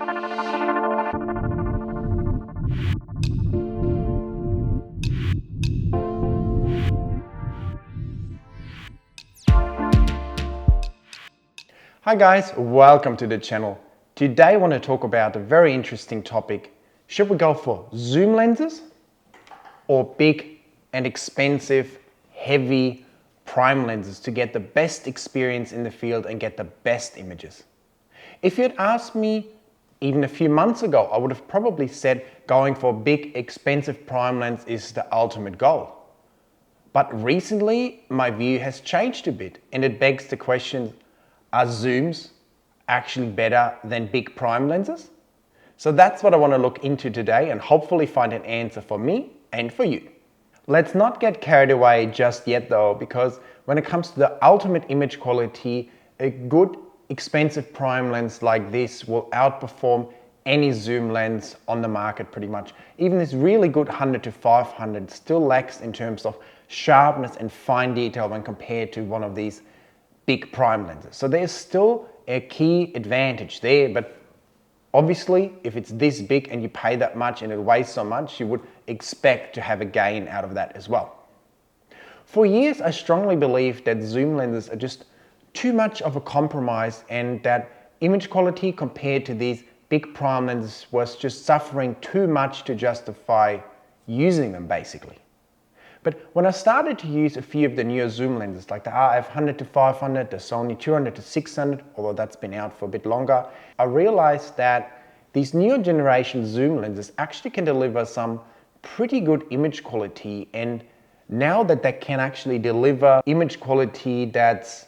Hi guys, welcome to the channel. Today I want to talk about a very interesting topic. Should we go for zoom lenses or big and expensive, heavy prime lenses to get the best experience in the field and get the best images? If you'd asked me even a few months ago, I would have probably said going for a big, expensive prime lens is the ultimate goal. But recently, my view has changed a bit, and it begs the question, are zooms actually better than big prime lenses? So that's what I want to look into today and hopefully find an answer for me and for you. Let's not get carried away just yet though, because when it comes to the ultimate image quality, a good expensive prime lens like this will outperform any zoom lens on the market pretty much. Even this really good 100 to 500 still lacks in terms of sharpness and fine detail when compared to one of these big prime lenses. So there's still a key advantage there, but obviously if it's this big and you pay that much and it weighs so much, you would expect to have a gain out of that as well. For years I strongly believed that zoom lenses are just too much of a compromise and that image quality compared to these big prime lenses was just suffering too much to justify using them basically. But when I started to use a few of the newer zoom lenses like the RF 100 to 500, the Sony 200 to 600, although that's been out for a bit longer, I realized that these newer generation zoom lenses actually can deliver some pretty good image quality, and now that they can actually deliver image quality that's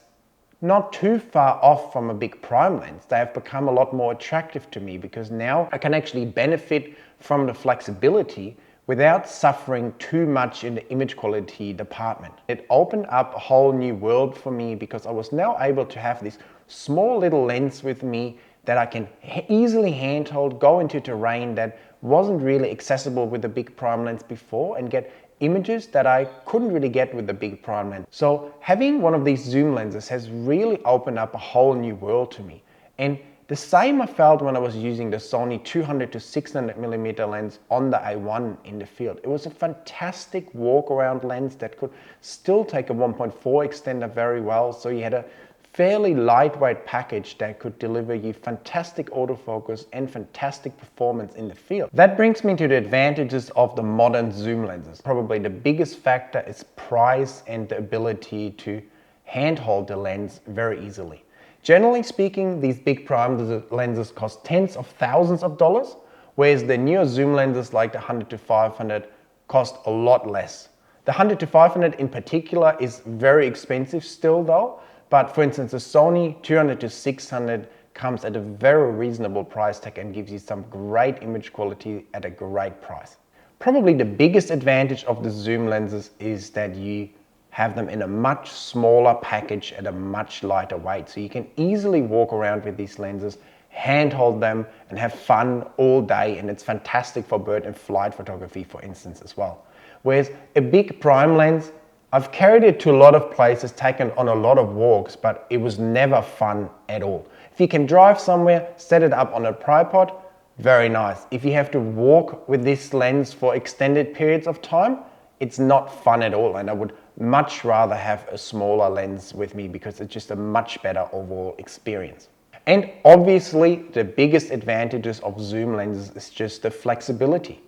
not too far off from a big prime lens, they have become a lot more attractive to me because now I can actually benefit from the flexibility without suffering too much in the image quality department. It opened up a whole new world for me because I was now able to have this small little lens with me that I can easily handhold, go into terrain that wasn't really accessible with the big prime lens before, and get images that I couldn't really get with the big prime lens. So having one of these zoom lenses has really opened up a whole new world to me. And the same I felt when I was using the Sony 200 to 600 millimeter lens on the A1 in the field. It was a fantastic walk around lens that could still take a 1.4 extender very well. So you had a fairly lightweight package that could deliver you fantastic autofocus and fantastic performance in the field. That brings me to the advantages of the modern zoom lenses. Probably the biggest factor is price and the ability to handhold the lens very easily. Generally speaking, these big prime lenses cost tens of thousands of dollars, whereas the newer zoom lenses like the 100 to 500 cost a lot less. The 100 to 500 in particular is very expensive still though, but for instance the Sony 200 to 600 comes at a very reasonable price tag and gives you some great image quality at a great price. Probably the biggest advantage of the zoom lenses is that you have them in a much smaller package at a much lighter weight. So you can easily walk around with these lenses, handhold them and have fun all day, and it's fantastic for bird and flight photography for instance as well. Whereas a big prime lens, I've carried it to a lot of places, taken on a lot of walks, but it was never fun at all. If you can drive somewhere, set it up on a tripod, very nice. If you have to walk with this lens for extended periods of time, it's not fun at all, and I would much rather have a smaller lens with me because it's just a much better overall experience. And obviously the biggest advantages of zoom lenses is just the flexibility.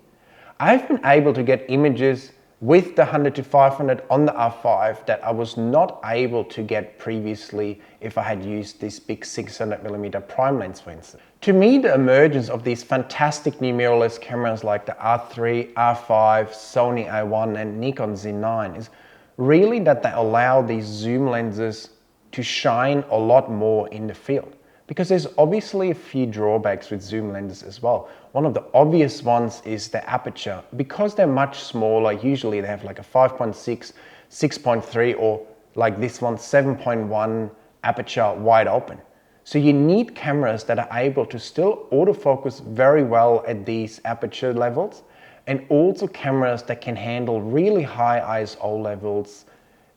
I've been able to get images with the 100 to 500 on the R5 that I was not able to get previously if I had used this big 600mm prime lens for instance. To me, the emergence of these fantastic new mirrorless cameras like the R3, R5, Sony A1 and Nikon Z9 is really that they allow these zoom lenses to shine a lot more in the field. Because there's obviously a few drawbacks with zoom lenses as well. One of the obvious ones is the aperture. Because they're much smaller, usually they have like a 5.6, 6.3 or like this one 7.1 aperture wide open. So you need cameras that are able to still autofocus very well at these aperture levels, and also cameras that can handle really high ISO levels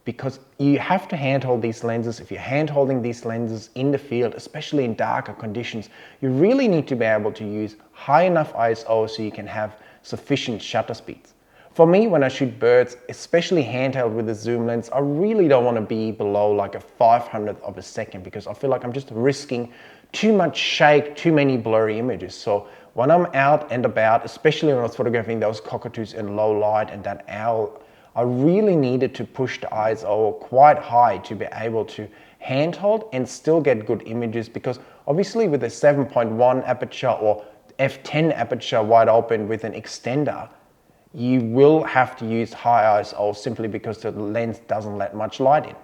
because you have to handhold these lenses. If you're handholding these lenses in the field, especially in darker conditions, you really need to be able to use high enough ISO so you can have sufficient shutter speeds. For me, when I shoot birds, especially handheld with a zoom lens, I really don't want to be below like a 500th of a second, because I feel like I'm just risking too much shake, too many blurry images. So when I'm out and about, especially when I was photographing those cockatoos in low light and that owl, I really needed to push the ISO quite high to be able to handhold and still get good images, because obviously with a 7.1 aperture or f10 aperture wide open with an extender, you will have to use high ISO simply because the lens doesn't let much light in.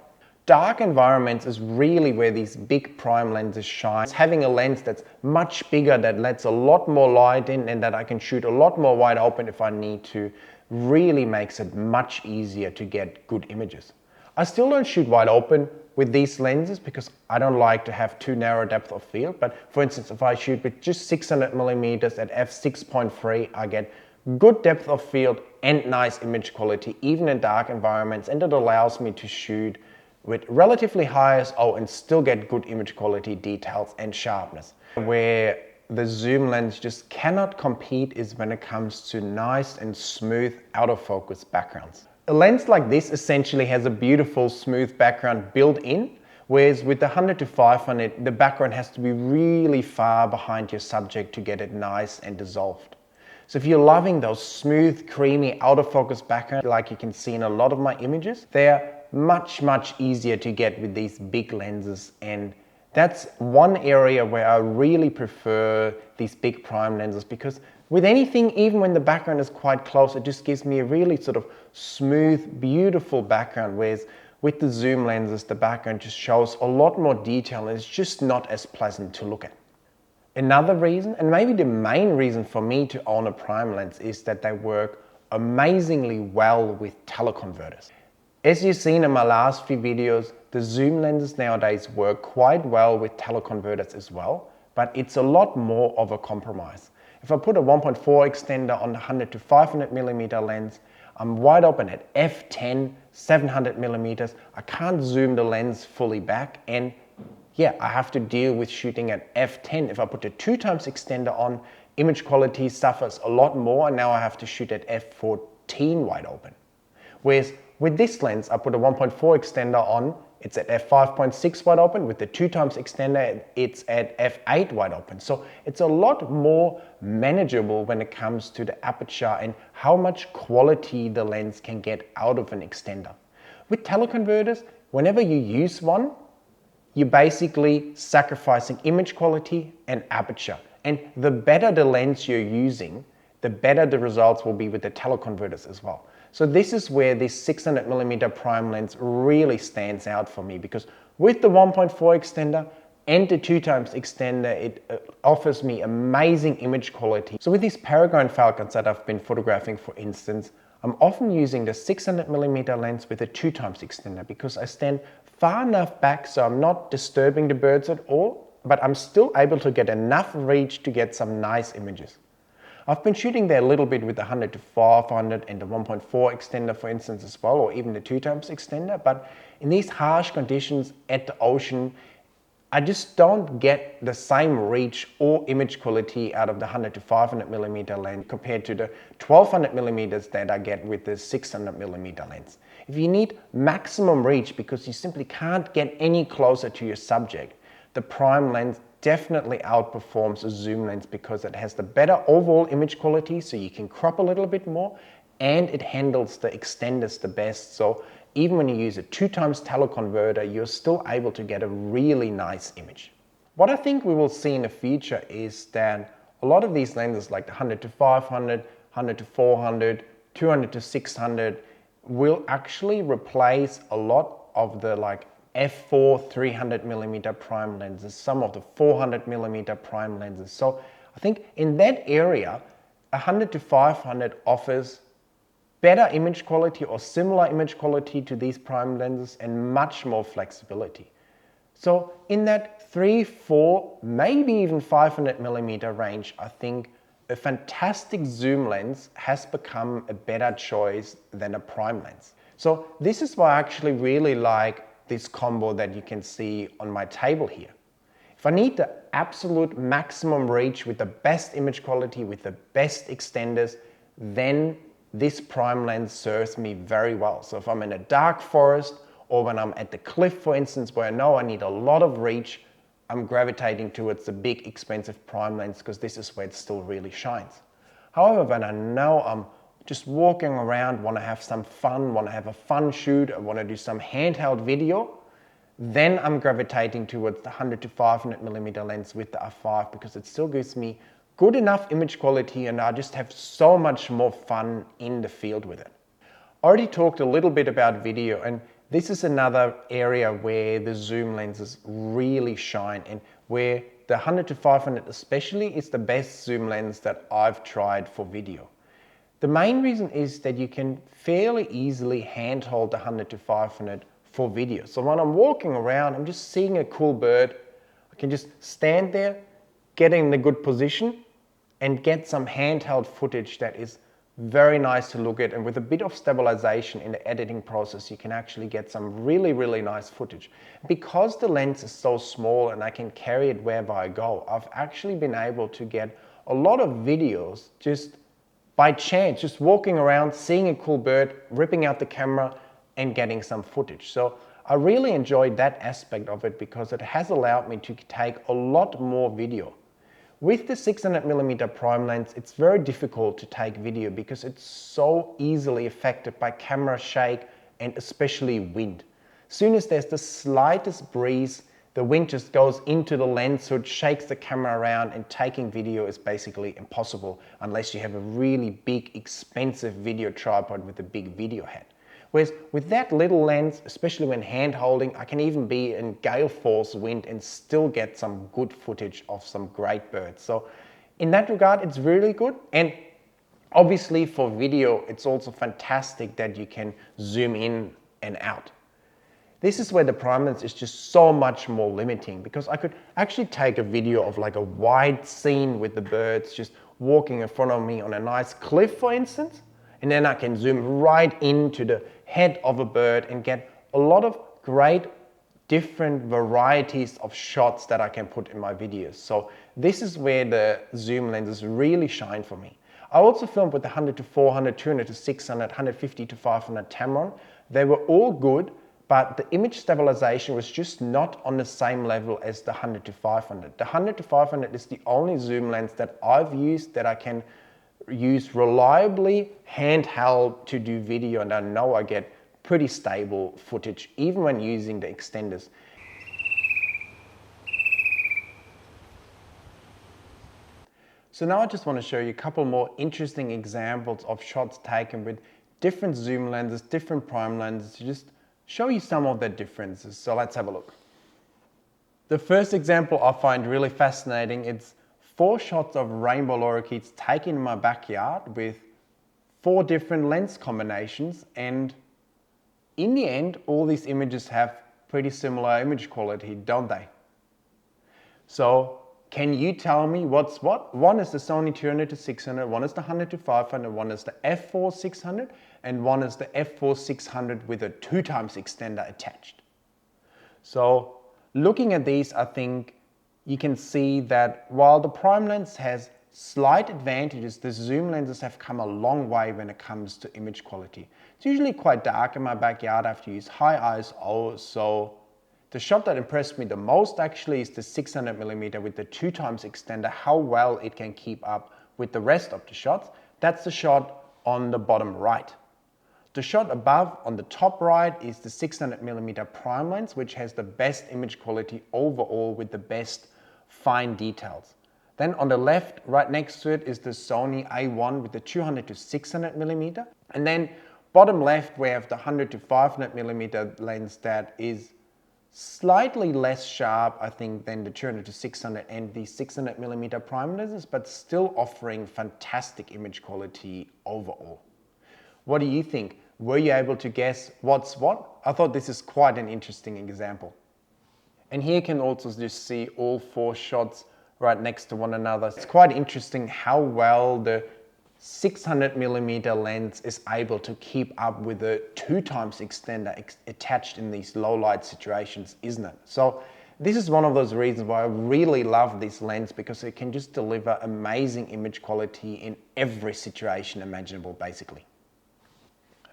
Dark environments is really where these big prime lenses shine. Having a lens that's much bigger, that lets a lot more light in and that I can shoot a lot more wide open if I need to, really makes it much easier to get good images. I still don't shoot wide open with these lenses because I don't like to have too narrow depth of field. But for instance, if I shoot with just 600mm at f6.3, I get good depth of field and nice image quality, even in dark environments, and it allows me to shoot with relatively high ISO and still get good image quality, details and sharpness. Where the zoom lens just cannot compete is when it comes to nice and smooth out of focus backgrounds. A lens like this essentially has a beautiful smooth background built in, whereas with the 100 to 500, the background has to be really far behind your subject to get it nice and dissolved. So if you're loving those smooth, creamy, out of focus backgrounds like you can see in a lot of my images, they're much easier to get with these big lenses, and that's one area where I really prefer these big prime lenses, because with anything, even when the background is quite close, it just gives me a really sort of smooth, beautiful background, whereas with the zoom lenses, the background just shows a lot more detail and it's just not as pleasant to look at. Another reason, and maybe the main reason for me to own a prime lens, is that they work amazingly well with teleconverters. As you've seen in my last few videos, the zoom lenses nowadays work quite well with teleconverters as well, but it's a lot more of a compromise. If I put a 1.4 extender on the 100 to 500mm lens, I'm wide open at f10, 700mm. I can't zoom the lens fully back, and yeah, I have to deal with shooting at f10. If I put a 2x extender on, image quality suffers a lot more, and now I have to shoot at f14 wide open. Whereas with this lens, I put a 1.4 extender on, it's at f5.6 wide open. With the 2x extender, it's at f8 wide open. So it's a lot more manageable when it comes to the aperture and how much quality the lens can get out of an extender. With teleconverters, whenever you use one, you're basically sacrificing image quality and aperture. And the better the lens you're using, the better the results will be with the teleconverters as well. So this is where this 600mm prime lens really stands out for me, because with the 1.4 extender and the 2x extender, it offers me amazing image quality. So with these peregrine falcons that I've been photographing, for instance, I'm often using the 600mm lens with a 2x extender because I stand far enough back so I'm not disturbing the birds at all, but I'm still able to get enough reach to get some nice images. I've been shooting there a little bit with the 100 to 500 and the 1.4 extender, for instance, as well, or even the 2x extender, but in these harsh conditions at the ocean, I just don't get the same reach or image quality out of the 100 to 500mm lens compared to the 1200mm that I get with the 600mm lens. If you need maximum reach because you simply can't get any closer to your subject, the prime lens definitely outperforms a zoom lens because it has the better overall image quality, so you can crop a little bit more, and it handles the extenders the best. So even when you use a 2x teleconverter, you're still able to get a really nice image. What I think we will see in the future is that a lot of these lenses, like the 100 to 500, 100 to 400, 200 to 600, will actually replace a lot of the f4 300mm prime lenses, some of the 400mm prime lenses. So I think in that area, 100 to 500 offers better image quality or similar image quality to these prime lenses and much more flexibility. So in that 3, 4, maybe even 500mm range, I think a fantastic zoom lens has become a better choice than a prime lens. So this is why I actually really like this combo that you can see on my table here. If I need the absolute maximum reach with the best image quality, with the best extenders, then this prime lens serves me very well. So if I'm in a dark forest or when I'm at the cliff, for instance, where I know I need a lot of reach, I'm gravitating towards the big expensive prime lens because this is where it still really shines. However, when I know I'm just walking around, want to have some fun, want to have a fun shoot, I want to do some handheld video, then I'm gravitating towards the 100 to 500 millimeter lens with the f5 because it still gives me good enough image quality and I just have so much more fun in the field with it. I already talked a little bit about video, and this is another area where the zoom lenses really shine and where the 100 to 500 especially is the best zoom lens that I've tried for video. The main reason is that you can fairly easily handhold the 100 to 500 for video. So when I'm walking around, I'm just seeing a cool bird, I can just stand there, get in a good position and get some handheld footage that is very nice to look at, and with a bit of stabilization in the editing process you can actually get some really, really nice footage. Because the lens is so small and I can carry it wherever I go, I've actually been able to get a lot of videos just by chance, just walking around, seeing a cool bird, ripping out the camera and getting some footage. So I really enjoyed that aspect of it because it has allowed me to take a lot more video. With the 600mm prime lens, it's very difficult to take video because it's so easily affected by camera shake and especially wind. As soon as there's the slightest breeze, the wind just goes into the lens hood, shakes the camera around, and taking video is basically impossible unless you have a really big, expensive video tripod with a big video head. Whereas with that little lens, especially when hand holding, I can even be in gale force wind and still get some good footage of some great birds. So in that regard, it's really good. And obviously for video, it's also fantastic that you can zoom in and out. This is where the prime lens is just so much more limiting, because I could actually take a video of like a wide scene with the birds just walking in front of me on a nice cliff, for instance, and then I can zoom right into the head of a bird and get a lot of great different varieties of shots that I can put in my videos. So this is where the zoom lenses really shine for me. I also filmed with the 100 to 400, 200 to 600, 150 to 500 Tamron. They were all good, but the image stabilization was just not on the same level as the 100 to 500. The 100 to 500 is the only zoom lens that I've used that I can use reliably handheld to do video, and I know I get pretty stable footage even when using the extenders. So now I just want to show you a couple more interesting examples of shots taken with different zoom lenses, different prime lenses, to just show you some of the differences. So let's have a look. The first example I find really fascinating. It's 4 shots of rainbow lorikeets taken in my backyard with 4 different lens combinations, and in the end all these images have pretty similar image quality, don't they? So can you tell me what's what? One is the Sony 200 to 600, one is the 100 to 500, one is the f4 600, and one is the f4 600 with a 2x extender attached. So looking at these, I think you can see that while the prime lens has slight advantages, the zoom lenses have come a long way when it comes to image quality. It's usually quite dark in my backyard. I have to use high ISO, so the shot that impressed me the most actually is the 600mm with the 2x extender, how well it can keep up with the rest of the shots. That's the shot on the bottom right. The shot above on the top right is the 600mm prime lens, which has the best image quality overall with the best fine details. Then on the left, right next to it, is the Sony A1 with the 200 to 600mm. And then bottom left, we have the 100 to 500mm lens that is slightly less sharp, I think, than the 200 to 600 and the 600mm prime lenses, but still offering fantastic image quality overall. What do you think? Were you able to guess what's what? I thought this is quite an interesting example. And here you can also just see all 4 shots right next to one another. It's quite interesting how well the 600mm lens is able to keep up with the 2x extender attached in these low light situations, isn't it? So this is one of those reasons why I really love this lens, because it can just deliver amazing image quality in every situation imaginable, basically.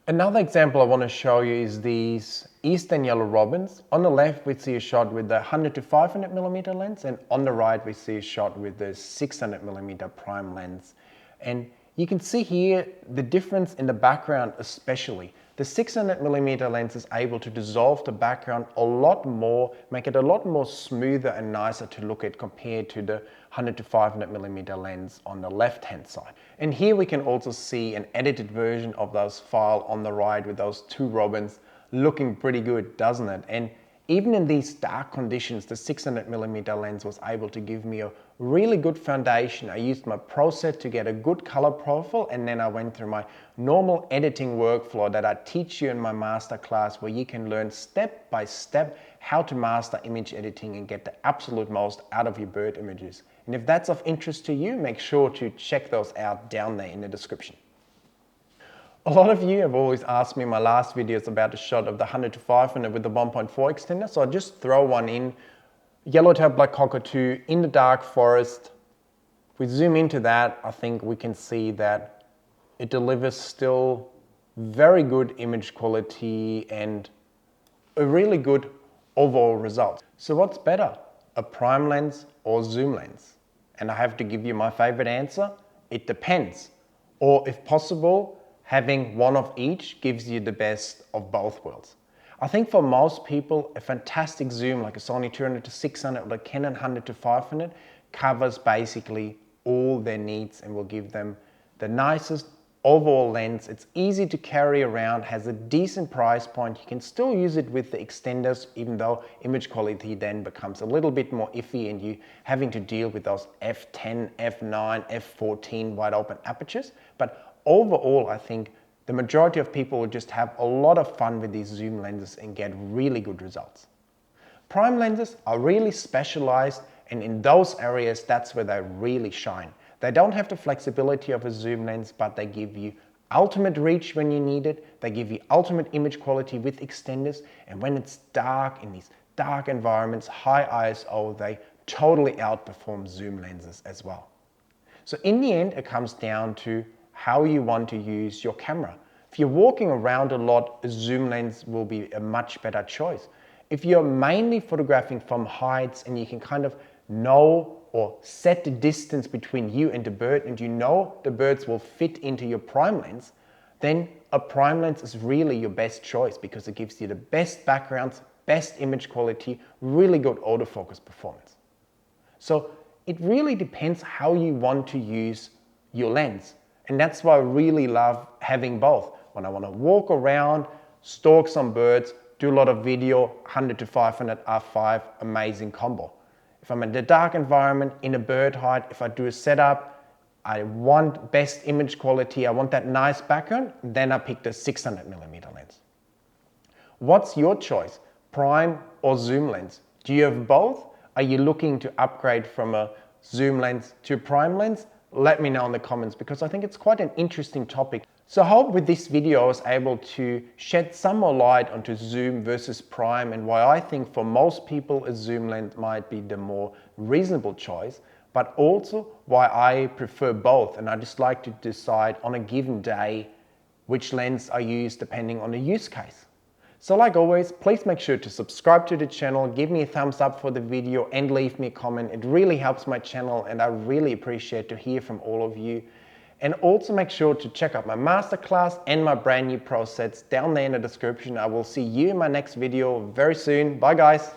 Another example I want to show you is these Eastern yellow robins. On the left we see a shot with the 100 to 500mm lens, and on the right we see a shot with the 600mm prime lens. And you can see here the difference in the background especially. The 600mm lens is able to dissolve the background a lot more, make it a lot more smoother and nicer to look at compared to the 100 to 500mm lens on the left hand side. And here we can also see an edited version of those file on the right with those two robins looking pretty good, doesn't it? And even in these dark conditions, the 600mm lens was able to give me a really good foundation. I used my Pro Set to get a good color profile, and then I went through my normal editing workflow that I teach you in my masterclass, where you can learn step by step how to master image editing and get the absolute most out of your bird images. And if that's of interest to you, make sure to check those out down there in the description. A lot of you have always asked me in my last videos about a shot of the 100 to 500 with the 1.4 extender, so I'll just throw one in. Yellowtail black cockatoo in the dark forest. If we zoom into that, I think we can see that it delivers still very good image quality and a really good overall result. So what's better, a prime lens or zoom lens? And I have to give you my favorite answer, it depends. Or if possible, having one of each gives you the best of both worlds. I think for most people, a fantastic zoom like a Sony 200 to 600 or the Canon 100 to 500 covers basically all their needs and will give them the nicest overall lens. It's easy to carry around, has a decent price point. You can still use it with the extenders, even though image quality then becomes a little bit more iffy and you having to deal with those f10, f9, f14 wide open apertures. But overall, I think the majority of people will just have a lot of fun with these zoom lenses and get really good results. Prime lenses are really specialized, and in those areas, that's where they really shine. They don't have the flexibility of a zoom lens, but they give you ultimate reach when you need it. They give you ultimate image quality with extenders, and when it's dark, in these dark environments, high ISO, they totally outperform zoom lenses as well. So in the end, it comes down to how you want to use your camera. If you're walking around a lot, a zoom lens will be a much better choice. If you're mainly photographing from heights and you can kind of know or set the distance between you and the bird, and you know the birds will fit into your prime lens, then a prime lens is really your best choice because it gives you the best backgrounds, best image quality, really good autofocus performance. So it really depends how you want to use your lens. And that's why I really love having both. When I want to walk around, stalk some birds, do a lot of video, 100 to 500 R5, amazing combo. If I'm in the dark environment, in a bird hide, if I do a setup, I want best image quality, I want that nice background, then I pick the 600mm lens. What's your choice? Prime or zoom lens? Do you have both? Are you looking to upgrade from a zoom lens to a prime lens? Let me know in the comments, because I think it's quite an interesting topic. So I hope with this video I was able to shed some more light onto zoom versus prime and why I think for most people a zoom lens might be the more reasonable choice, but also why I prefer both, and I just like to decide on a given day which lens I use depending on the use case. So like always, please make sure to subscribe to the channel, give me a thumbs up for the video and leave me a comment. It really helps my channel and I really appreciate to hear from all of you. And also make sure to check out my masterclass and my brand new Pro Sets down there in the description. I will see you in my next video very soon. Bye guys.